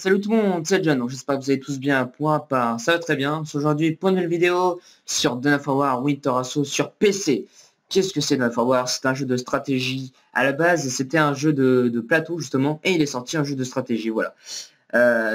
Salut tout le monde, c'est John, donc j'espère que vous allez tous bien. Pour ma part, ça va très bien. Aujourd'hui, pour une nouvelle vidéo sur Dawn of War Winter Assault sur PC. Qu'est-ce que c'est Dawn of War? C'est un jeu de stratégie. À la base, c'était un jeu de plateau justement, et il est sorti un jeu de stratégie, voilà.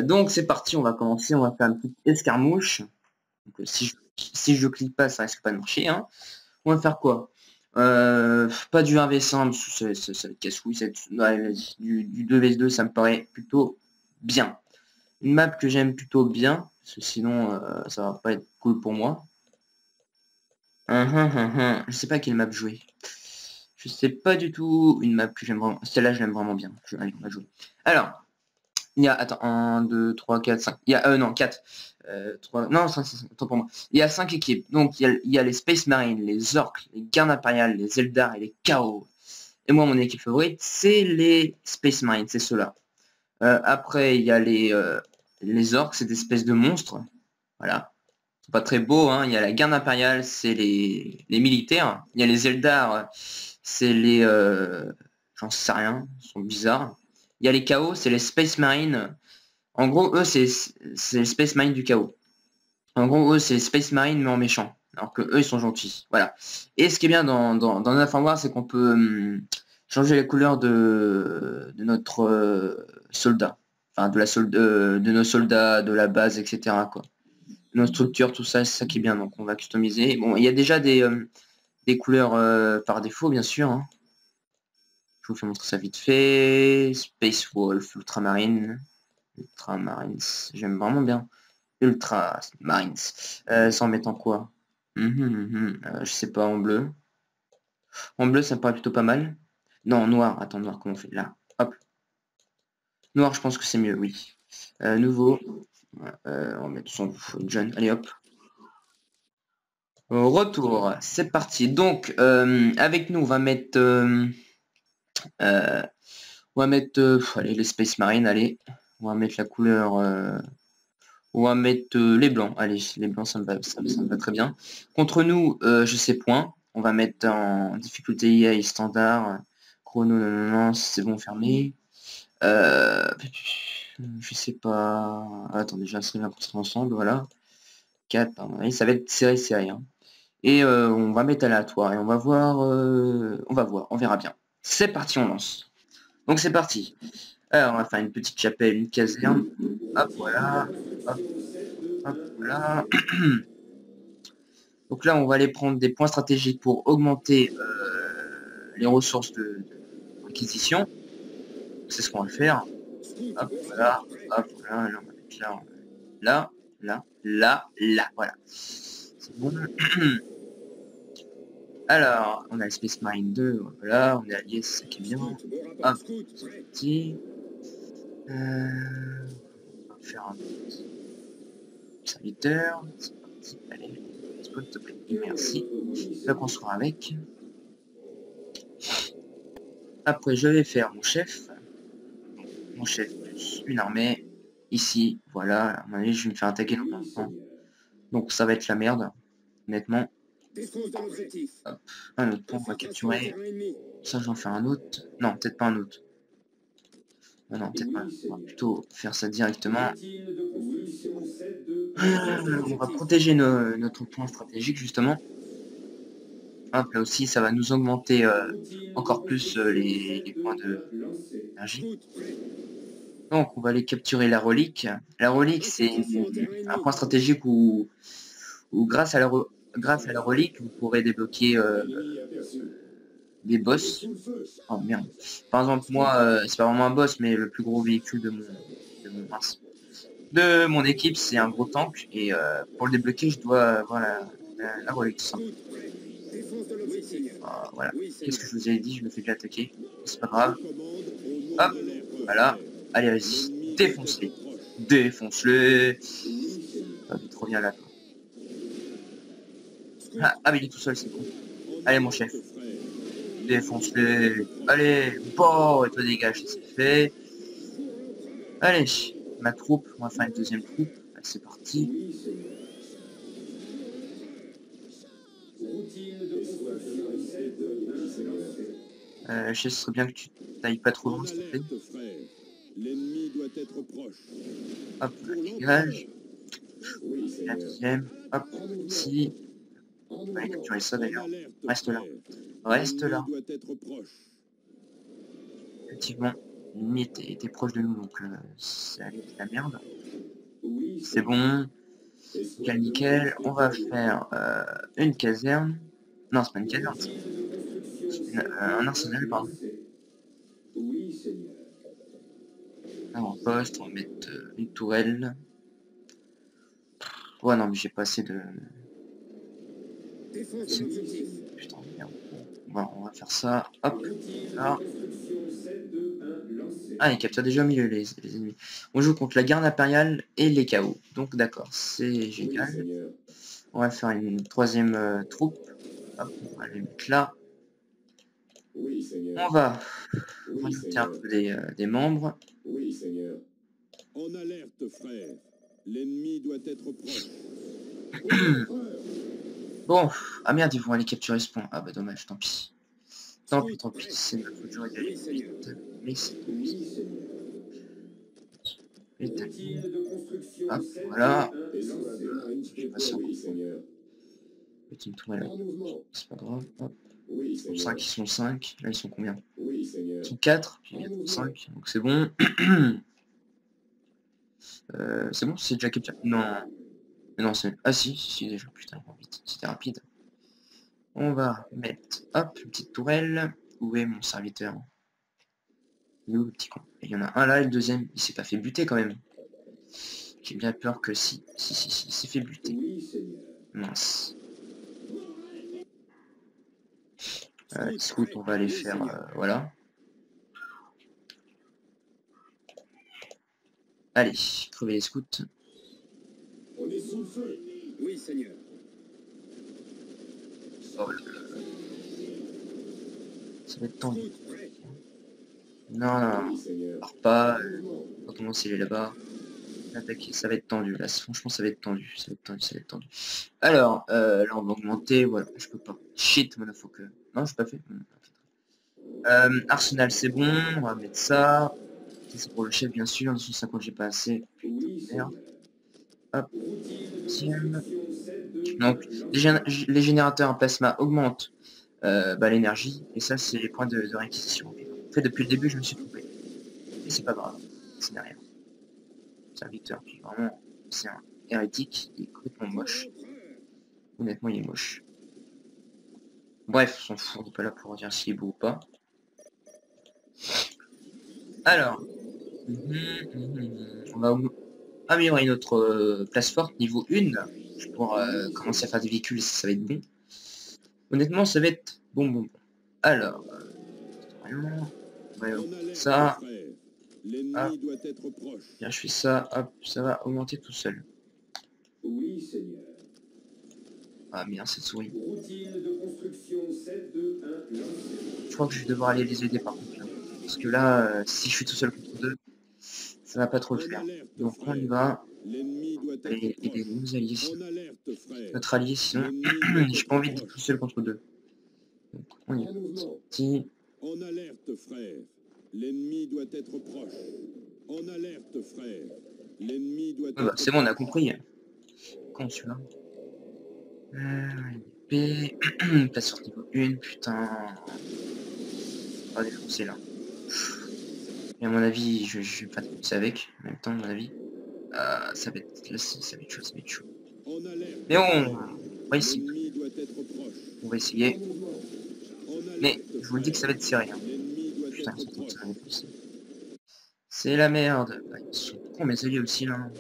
Donc c'est parti, on va commencer, on va faire une petite escarmouche. Donc, si je clique pas, ça risque pas de marcher, hein. On va faire quoi? Pas du 1v1, ça casse-couille, du 2v2, ça me paraît plutôt bien. Une map que j'aime plutôt bien, parce que sinon ça va pas être cool pour moi. Je sais pas quelle map jouer. Je sais pas du tout une map que j'aime vraiment. Celle-là, je l'aime vraiment bien. Allez, on va jouer. Alors, il y a, attends, 1, 2, 3, 4, 5. Il y a, non, 4. 3, non, 5, attends pour moi. Il y a 5 équipes. Donc, il y a les Space Marines, les Orcs, les Gardes Impériales, les Eldar et les Chaos. Et moi, mon équipe favorite, c'est les Space Marines, c'est ceux-là. Après, il y a les Orcs, c'est des espèces de monstres. Voilà. Ils sont pas très beaux, hein. Il y a la Garde Impériale, c'est les militaires. Il y a les Eldar, c'est les... j'en sais rien, ils sont bizarres. Il y a les Chaos, c'est les Space Marines. En gros, eux, c'est les Space Marines du chaos. En gros, eux, c'est les Space Marines, mais en méchant. Alors que eux, ils sont gentils. Voilà. Et ce qui est bien dans Dawn War, c'est qu'on peut changer la couleur de notre soldat. Enfin, de nos soldats, de la base, etc., quoi. Nos structures, tout ça, c'est ça qui est bien. Donc, on va customiser. Bon, il y a déjà des couleurs par défaut, bien sûr, hein. Je vous fais montrer ça vite fait. Space Wolf, Ultramarine. Ultramarines, j'aime vraiment bien. Ultra Marines. Ça en met en quoi? Je sais pas, en bleu. En bleu, ça me paraît plutôt pas mal. Non, en noir. Attends, noir, comment on fait? Là. Hop. Noir, je pense que c'est mieux, oui. Nouveau. On va mettre son John. Allez, hop. Retour. C'est parti. Donc, avec nous, on va mettre... allez, les Space Marines, allez. On va mettre la couleur... On va mettre les blancs. Allez, les blancs, ça me va très bien. Contre nous, je sais point. On va mettre en difficulté IA standard. Chrono, non, c'est bon, fermé. Je sais pas. Attendez, j'inscris bien pour ensemble, voilà. 4, pardon. Allez, ça va être serré, hein. Et on va mettre aléatoire et on va voir, on verra bien. C'est parti, on lance. Donc c'est parti. Alors, on va faire une petite chapelle, une caserne. Hop, voilà. Hop, hop, voilà. Donc là, on va aller prendre des points stratégiques pour augmenter les ressources d'acquisition. C'est ce qu'on va faire. Hop, voilà. Hop, voilà. Là, on va mettre là, voilà. C'est bon. Alors, on a le Space Marine 2, voilà. On est allié, c'est ça qui est bien. Hop, c'est parti. On va faire un serviteur. C'est parti. Allez, s'il te plaît. Merci. Je vais construire avec. Après, je vais faire mon chef. Mon chef plus une armée. Ici, voilà. À mon avis, je vais me faire attaquer dans un temps. Donc, ça va être la merde. Honnêtement. Hop. Un autre point, on va capturer. Ça, j'en fais un autre. Non, peut-être pas un autre. Non, peut-être pas. On va plutôt faire ça directement. On va protéger notre point stratégique, justement. Hop, là aussi, ça va nous augmenter encore plus les points d'énergie. Donc, on va aller capturer la relique. La relique, c'est un point stratégique où grâce à la relique, vous pourrez débloquer des boss. Oh merde. Par exemple, moi, c'est pas vraiment un boss, mais le plus gros véhicule de mon équipe, c'est un gros tank. Et pour le débloquer, je dois avoir la relique, tout simplement. Voilà. Qu'est-ce que je vous ai dit? Je me fais déjà attaquer. C'est pas grave. Hop, voilà. Allez, vas-y. Défonce-les. Défonce-les. Ah, vite, reviens là, toi. Ah, mais il est tout seul, c'est con. Allez, mon chef. Défonce-les. Allez, bon, et toi dégage, c'est fait. Allez, ma troupe, on va faire une deuxième troupe. Allez, c'est parti. Je sais, ce serait bien que tu t'ailles pas trop loin, s'il te plaît. L'ennemi doit être proche. Hop, dégage. La deuxième. Hop, ici. On va aller capturer ça d'ailleurs. Reste là. Reste là. Doit être proche. Effectivement, l'ennemi était proche de nous, donc ça allait être la merde. C'est bon. Nickel, nickel. On va faire une caserne. Non, c'est pas une caserne. C'est un arsenal, pardon. Avant-poste, on va mettre une tourelle. Ouais, non, mais j'ai pas assez de... Putain, merde. On va faire ça. Hop. Là. Ah, il capture déjà au milieu les ennemis. On joue contre la garde impériale et les chaos. Donc d'accord, c'est génial. On va faire une troisième troupe. Hop, on va les mettre là. On va rajouter un peu des membres. Oui, Seigneur. En alerte, frère. L'ennemi doit être proche. Bon, ah merde, ils vont aller capturer ce pont. Ah bah dommage, tant pis. Tant pis, tant pis. C'est ma faute, j'aurais dû aller vite. Mais c'est tant pis. Hop, voilà. Je vais passer encore. Petite tourelle. C'est pas grave. Hop. Ils sont 5, ils sont 5. Là, ils sont combien? Ils sont 4, puis bientôt 5. Donc c'est bon. C'est bon, c'est déjà capturé. Non. Mais non, c'est... Ah si, déjà. Putain, vite. C'était rapide. On va mettre, hop, une petite tourelle. Où est mon serviteur? Il est où le petit con? Il y en a un là, et le deuxième, il s'est pas fait buter quand même. J'ai bien peur que si, il s'est fait buter. Mince. Les scouts, on va les faire, voilà. Allez, crever les scouts. On est sous le feu. Oui, Seigneur. Oh là là. Ça va être tendu. Non, non, alors pas. On va commencer là-bas. Attaquer, ça va être tendu. Là, franchement, ça va être tendu. Ça va être tendu, ça va être tendu. Alors, là, on va augmenter. Voilà, je peux pas. Shit, mon faut que. Non, j'ai pas fait. Arsenal, c'est bon. On va mettre ça. C'est pour le chef, bien sûr. 250, j'ai pas assez. Merde. Hop. Deuxième. Donc, les générateurs en plasma augmentent l'énergie. Et ça, c'est les points de réquisition. En fait, depuis le début, je me suis trompé. Mais c'est pas grave. Ce n'est rien. Serviteur qui vraiment, c'est un hérétique. Il est complètement moche. Honnêtement, il est moche. Bref, on s'en fout. On n'est pas là pour dire s'il est beau ou pas. Alors. On va améliorer notre place forte niveau 1 pour commencer à faire des véhicules, ça va être bon. Honnêtement, ça va être bon. Alors, ça, hop, bien, je fais ça, hop, ça va augmenter tout seul. Oui, Seigneur. Ah bien, cette souris. Je crois que je vais devoir aller les aider par contre. Là. Parce que là, si je suis tout seul contre 2, ça va pas trop le faire. Donc on y va. Et aider nos alliés. Notre allié, sinon, j'ai pas envie d'être tout seul contre 2. Donc on y va. Petit. En alerte, frère. L'ennemi doit être proche. En alerte, frère. L'ennemi doit être... C'est bon, on a compris. Quand celui-là. P. Place sur niveau 1, putain. On va défoncer là. Et à mon avis, je vais pas te avec. En même temps, à mon avis. Ça va être chaud. Mais on va essayer. On va essayer. Mais je vous le dis que ça va être serré. Hein. Putain, c'est la merde. Ils sont cons mes alliés aussi là.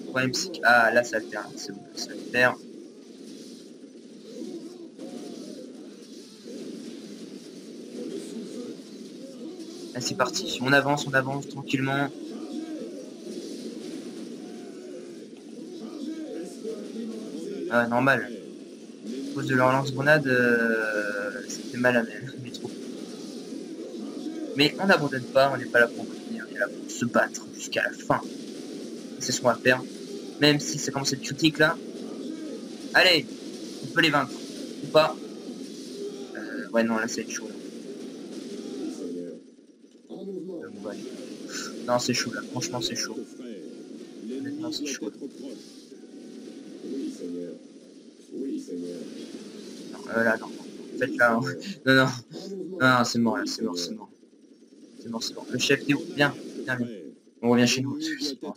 Le problème c'est que... Ah là ça va le faire. C'est bon, ça va le faire. Là c'est parti. On avance tranquillement. Normal. À cause de leur lance-grenade, ça fait mal à mes troupes. Mais on n'abandonne pas, on n'est pas là pour venir, on est là pour se battre jusqu'à la fin. C'est ce qu'on va faire. Même si ça commence à être critique là. Allez, on peut les vaincre. Ou pas. Ouais, non, là, c'est chaud. Là. Bon, bah, allez. Non, c'est chaud, là. Franchement, c'est chaud. Honnêtement, c'est chaud. Non, là, non. Faites-là. Hein. Non, non. Non, c'est mort, là. C'est mort, c'est mort. C'est mort, c'est mort. Le chef, Théo, viens. Viens, viens. On revient chez nous. On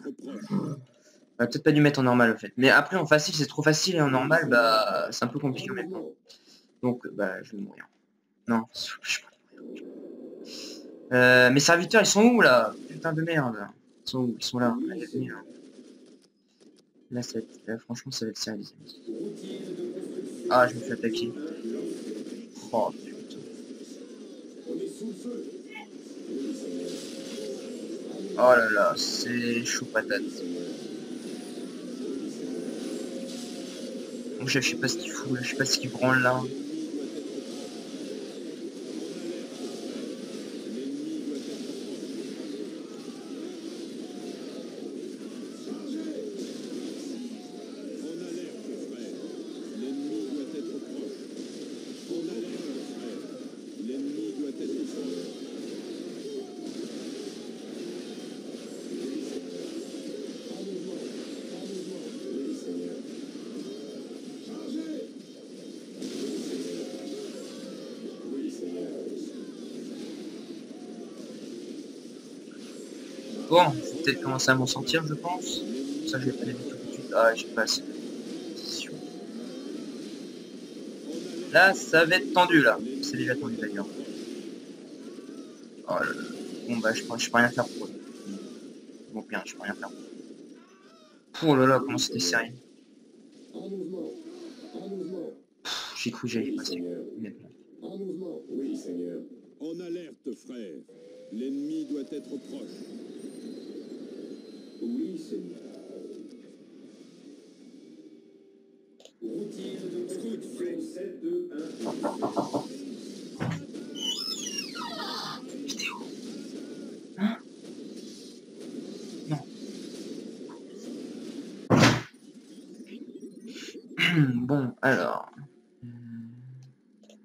va peut-être pas dû mettre en normal, en fait. Mais après, en facile, c'est trop facile. Et en normal, bah, c'est un peu compliqué maintenant. Donc, bah, je vais mourir. Non, je peux pas. Mes serviteurs, ils sont où, là? Putain de merde. Ils sont où? Ils sont là. Allez, venez, là. Là, ça va être... Là, franchement, ça va être ça, les amis. Ah, je me fais attaquer. Oh, putain. Oh là là, c'est chaud patate. Mon chef, je sais pas ce qu'il fout, là. Je sais pas ce qu'il branle, là. Bon, je vais peut-être commencer à m'en sortir, je pense. Ça, je vais pas aller du tout de suite. Ah, j'ai pas assez de position. Là, ça va être tendu, là. C'est déjà tendu, d'ailleurs. Oh là là. Bon, bah, je peux rien faire pour eux. Bon, bien, je peux rien faire pour eux. Oh là là, comment c'était serré. J'ai cru que j'allais passer, honnêtement. En alerte, frère. L'ennemi doit être proche. Oui, Seigneur. Routier de construction 721. Vidéo. Hein? Non. Bon, alors.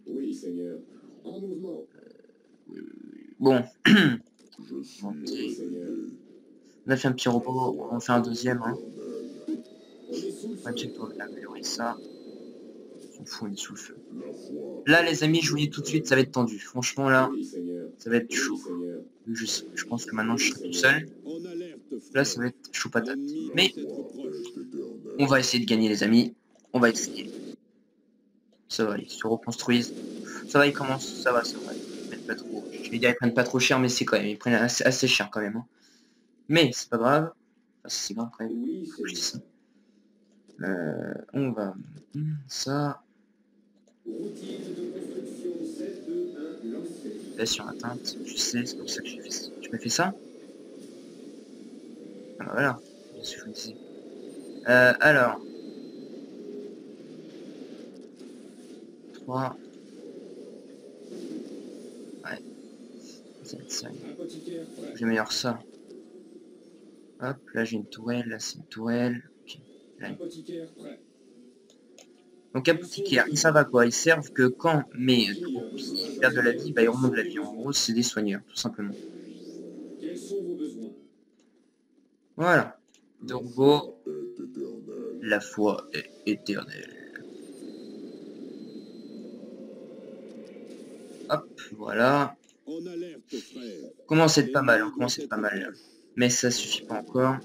Oui, Seigneur. En mouvement. Bon. Je suis Okay. Seigneur. On a fait un petit robot, on fait un deuxième. Hein. On est sous le On va feu. check pour améliorer ça. On s'en fout, on est sous le feu. Là, les amis, je vous dis tout de suite, ça va être tendu. Franchement, là, Oui, Seigneur. ça va être Oui, chaud. Seigneur. Je pense que maintenant, je serai tout seul. En alerte, Là, frère. ça va être chaud patate. L'ennemi Mais doit être proche. on va essayer de gagner, les amis. On va essayer. Ça va, ils se reconstruisent. Ça va, ils commencent. Ça va, ça va. Ils prennent pas trop. Je vais dire, ils prennent pas trop cher, mais c'est quand même. Ils prennent assez cher quand même. Hein. Mais c'est pas grave. Enfin, c'est grave quand même. Oui, Je dis ça. Seigneur. On va. Ça. Routier de construction 721 lancé. Station atteinte. Je sais, c'est pour ça que j'ai fait ça. Tu m'as fait ça? Ah bah voilà. C'est ce que je vous disais. Alors. 3. Ouais. Ça va être ça. Apothicaire prêt. J'améliore ça. Hop, là j'ai une tourelle, là c'est une tourelle. Okay. Là, Apothicaire prêt. donc apothicaire, ça va quoi? Ils servent que quand mes troupes perdent de la vie, bah ils remontent de la vie. En gros, c'est des soigneurs, tout simplement. Quels sont vos besoins? Voilà. Turbo, la foi est éternelle. Hop, voilà. En alerte, frère. Commence à être pas mal, on commence à être pas mal là. Mais ça suffit pas encore.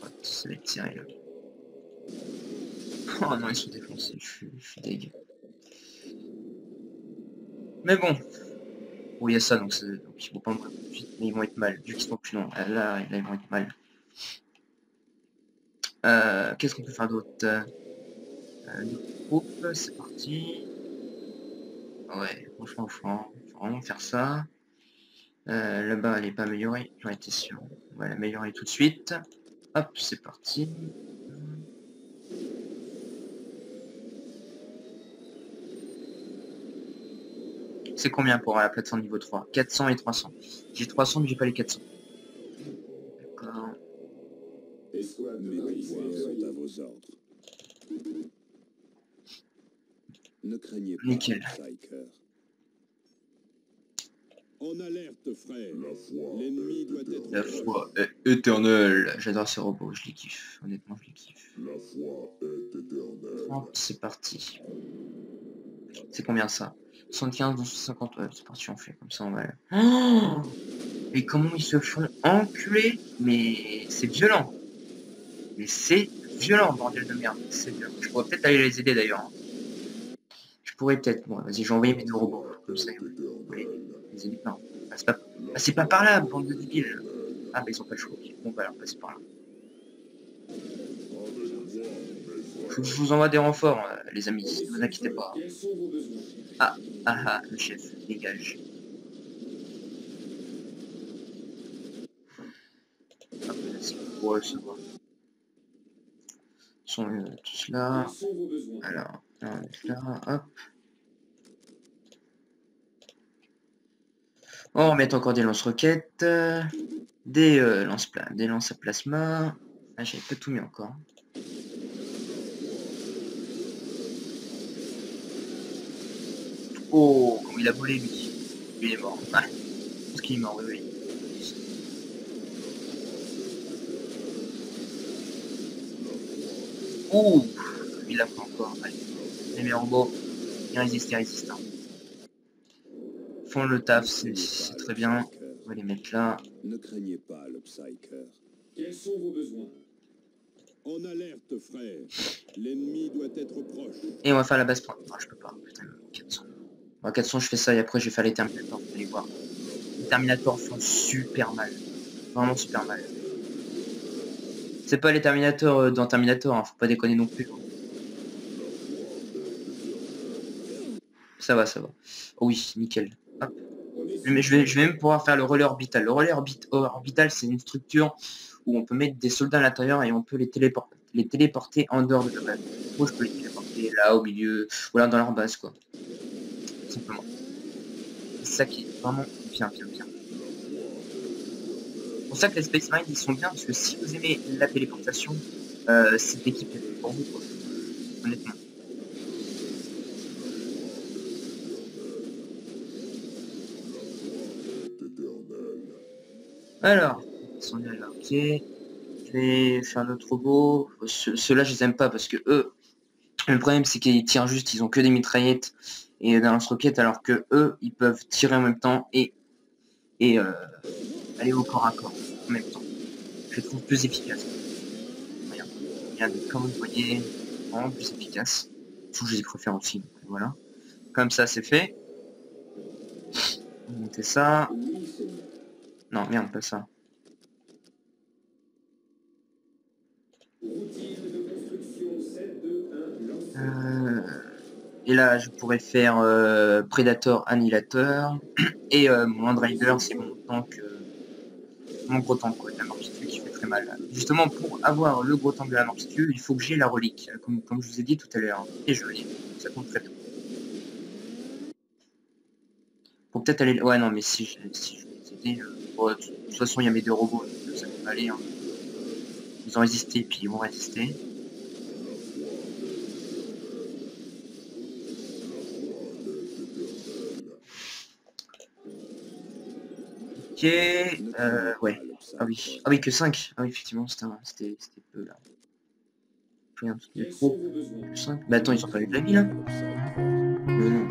Oh, ça va être tiré là. Oh non, ils sont défoncés, je suis dégueu. Mais bon. Oh, il y a ça, donc ils vont pas mourir tout de suite, mais ils vont être mal, vu qu'ils sont plus longs. Là, ils vont être mal. Qu'est-ce qu'on peut faire d'autre? Notre groupe, c'est parti. Ouais, franchement, faut vraiment faire ça. Là-bas, elle est pas améliorée, j'en étais sûr. On va l'améliorer tout de suite. Hop, c'est parti. C'est combien pour la plateforme niveau 3? 400 et 300. J'ai 300, mais j'ai pas les 400. D'accord. Escouade, mes pouvoirs sont à vos ordres. Ne craignez pas, Nickel. Psyker. En alerte, frère. L'ennemi doit être La proche. foi est éternelle. J'adore ces robots, je les kiffe. Honnêtement, je les kiffe. La foi est éternelle. Hop, c'est parti. C'est combien ça? 75, 250, ouais, c'est parti, on fait comme ça, on va... Oh, et comment ils se font enculer? Mais c'est violent. Mais c'est violent, bordel de merde. C'est violent. Je pourrais peut-être aller les aider d'ailleurs. Hein. Je pourrais peut-être. Bon, vas-y, j'ai envoyé mes deux robots. Comme ça, les aider. Non, passez pas par là, bande de débiles. Ah, bah ils ont pas le choix. Bon, bah alors, passez par là. Je vous envoie des renforts, les amis. Ne vous inquiétez pas. Ah, ah, ah, le chef, dégage. Hop, ouais, ça va. Ils sont tous là. Alors, là, hop. On va mettre encore des lance-roquettes. Des des lances à plasma. Ah, j'avais pas tout mis encore. Oh, comment il a volé lui. Il est mort. Ah, je pense qu'il est mort, oui, oui. Oh, il l'a fait encore. Allez. Les meilleurs robots. Il résiste, il résiste. Hein. Font le taf, c'est très bien. On va les mettre là. Ne craignez pas le Psyker. Quels sont vos besoins? En alerte, frère. L'ennemi doit être proche. Et on va faire la base point. Ah, je peux pas. Putain, 400. Bon, 400, je fais ça et après je vais faire les Terminators. Vous allez voir. Les Terminators font super mal. Vraiment super mal. C'est pas les Terminators dans Terminator, hein. Faut pas déconner non plus. Hein. Ça va, ça va. Oh oui, nickel. Hop. Mais je vais même pouvoir faire le relais orbital. Le relais orbital, c'est une structure où on peut mettre des soldats à l'intérieur et on peut les téléporter en dehors de la base. Moi, je peux les téléporter là, au milieu, ou là, dans leur base, quoi. Tout simplement. C'est ça qui est vraiment bien, bien, bien. C'est pour ça que les Space Marines, ils sont bien, parce que si vous aimez la téléportation, cette équipe est pour vous, quoi. Honnêtement. Alors, ils sont bien là, ok. Je vais faire notre robot. Ceux-là, je les aime pas parce que eux, le problème c'est qu'ils tirent juste, ils ont que des mitraillettes et des lance-roquettes, alors que eux, ils peuvent tirer en même temps et aller au corps à corps en même temps. Je les trouve plus efficaces. Regardez, comme vous voyez, vraiment plus efficace. Tout je les préfère aussi. Donc voilà. Comme ça, c'est fait. On va monter ça. Non, merde, pas ça. Et là, je pourrais faire Predator Annihilateur. Et mon Landrider, c'est mon tank, mon gros tank, quoi, de la Morpicule qui fait très mal. Justement, pour avoir le gros tank de la Morpicule, il faut que j'ai la relique, comme je vous ai dit tout à l'heure. Et je l'ai, ça compte très tôt. Pour peut-être aller... Ouais, non, mais si je les aider... Bon, de toute façon, il y a mes deux robots, donc ça peut aller. Hein. Ils ont résisté, puis ils vont résister. Ok, ouais. Ah oui, que 5. Ah oui, effectivement, c'était peu, là. Je regarde, trop. Que 5. Bah attends, ils ont pas eu de la vie, là? Non.